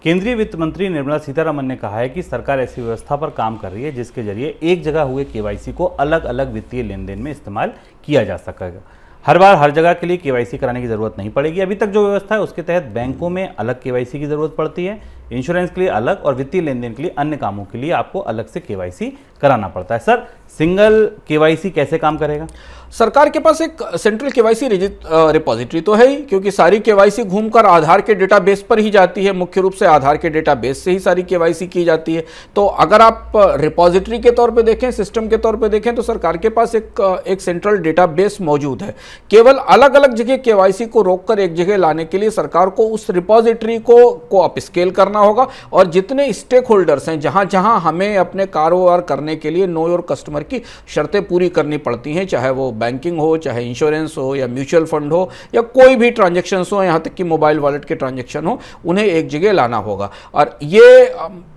केंद्रीय वित्त मंत्री निर्मला सीतारमण ने कहा है कि सरकार ऐसी व्यवस्था पर काम कर रही है जिसके जरिए एक जगह हुए केवाईसी को अलग अलग वित्तीय लेन देन में इस्तेमाल किया जा सकेगा। हर बार हर जगह के लिए केवाईसी कराने की जरूरत नहीं पड़ेगी। अभी तक जो व्यवस्था है उसके तहत बैंकों में अलग केवाईसी की जरूरत पड़ती है, इंश्योरेंस के लिए अलग और वित्तीय लेन देन के लिए अन्य कामों के लिए आपको अलग से केवाईसी कराना पड़ता है। सर, सिंगल केवाईसी कैसे काम करेगा? सरकार के पास एक सेंट्रल केवाईसी रिपॉजिटरी तो है ही, क्योंकि सारी केवाईसी घूमकर आधार के डेटाबेस पर ही जाती है। मुख्य रूप से आधार के डेटाबेस से ही सारी केवाईसी की जाती है। तो अगर आप रिपॉजिटरी के तौर पे देखें, सिस्टम के तौर पे देखें, तो सरकार के पास एक सेंट्रल डेटाबेस मौजूद है। केवल अलग अलग जगह केवाईसी को रोककर एक जगह लाने के लिए सरकार को उस रिपॉजिटरी को अपस्केल करना होगा और जितने स्टेक होल्डर्स हैं, जहां जहां हमें अपने कारोबार करने के लिए नो योर कस्टमर की शर्तें पूरी करनी पड़ती हैं, चाहे वो बैंकिंग हो, चाहे इंश्योरेंस हो, या म्यूचुअल फंड हो, या कोई भी ट्रांजैक्शंस हो, यहाँ तक कि मोबाइल वॉलेट के ट्रांजैक्शन हो, उन्हें एक जगह लाना होगा। और ये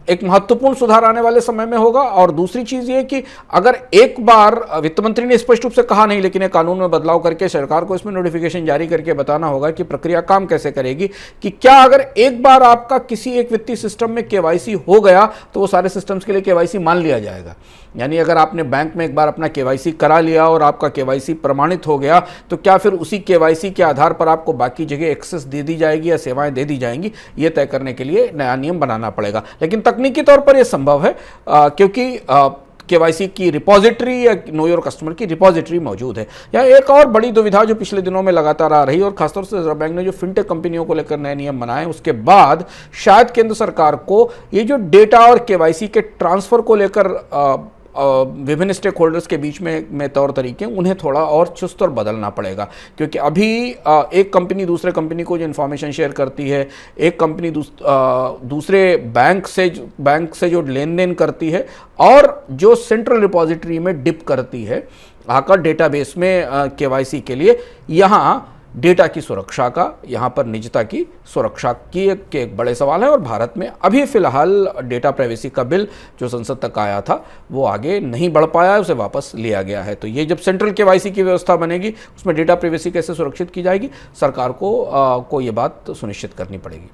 एक महत्वपूर्ण सुधार आने वाले समय में होगा। और दूसरी चीज ये कि अगर एक बार, वित्त मंत्री ने स्पष्ट रूप से कहा नहीं, लेकिन एक कानून में बदलाव करके सरकार को इसमें नोटिफिकेशन जारी करके बताना होगा कि प्रक्रिया काम कैसे करेगी, कि क्या अगर एक बार आपका किसी एक वित्तीय सिस्टम में केवाईसी हो गया तो वो सारे सिस्टम्स के लिए केवाईसी मान लिया जाएगा। यानी अगर आपने बैंक में एक बार अपना केवाईसी करा लिया और आपका केवाईसी प्रमाणित हो गया, तो क्या फिर उसी केवाईसी के आधार पर आपको बाकी जगह एक्सेस दे दी जाएगी या सेवाएं दे दी जाएंगी, ये तय करने के लिए नया नियम बनाना पड़ेगा। लेकिन तकनीकी तौर पर यह संभव है, क्योंकि केवाईसी की रिपॉजिटरी या नो योर कस्टमर की रिपॉजिटरी मौजूद है। यहाँ एक और बड़ी दुविधा जो पिछले दिनों में लगातार आ रही है, और खासतौर से रिजर्व बैंक ने जो फिनटेक कंपनियों को लेकर नए नियम बनाए, उसके बाद शायद केंद्र सरकार को ये जो डेटा और केवाईसी के ट्रांसफर को लेकर विभिन्न स्टेक होल्डर्स के बीच में तौर तरीके, उन्हें थोड़ा और चुस्त और बदलना पड़ेगा। क्योंकि अभी एक कंपनी दूसरे कंपनी को जो इन्फॉर्मेशन शेयर करती है, एक कंपनी दूसरे बैंक से जो लेन देन करती है, और जो सेंट्रल रिपॉजिटरी में डिप करती है आकर डेटाबेस में केवाईसी के लिए, यहाँ डेटा की सुरक्षा का, यहाँ पर निजता की सुरक्षा की एक बड़े सवाल है। और भारत में अभी फिलहाल डेटा प्राइवेसी का बिल जो संसद तक आया था वो आगे नहीं बढ़ पाया है, उसे वापस लिया गया है। तो ये जब सेंट्रल केवाईसी की व्यवस्था बनेगी, उसमें डेटा प्राइवेसी कैसे सुरक्षित की जाएगी, सरकार को ये बात सुनिश्चित करनी पड़ेगी।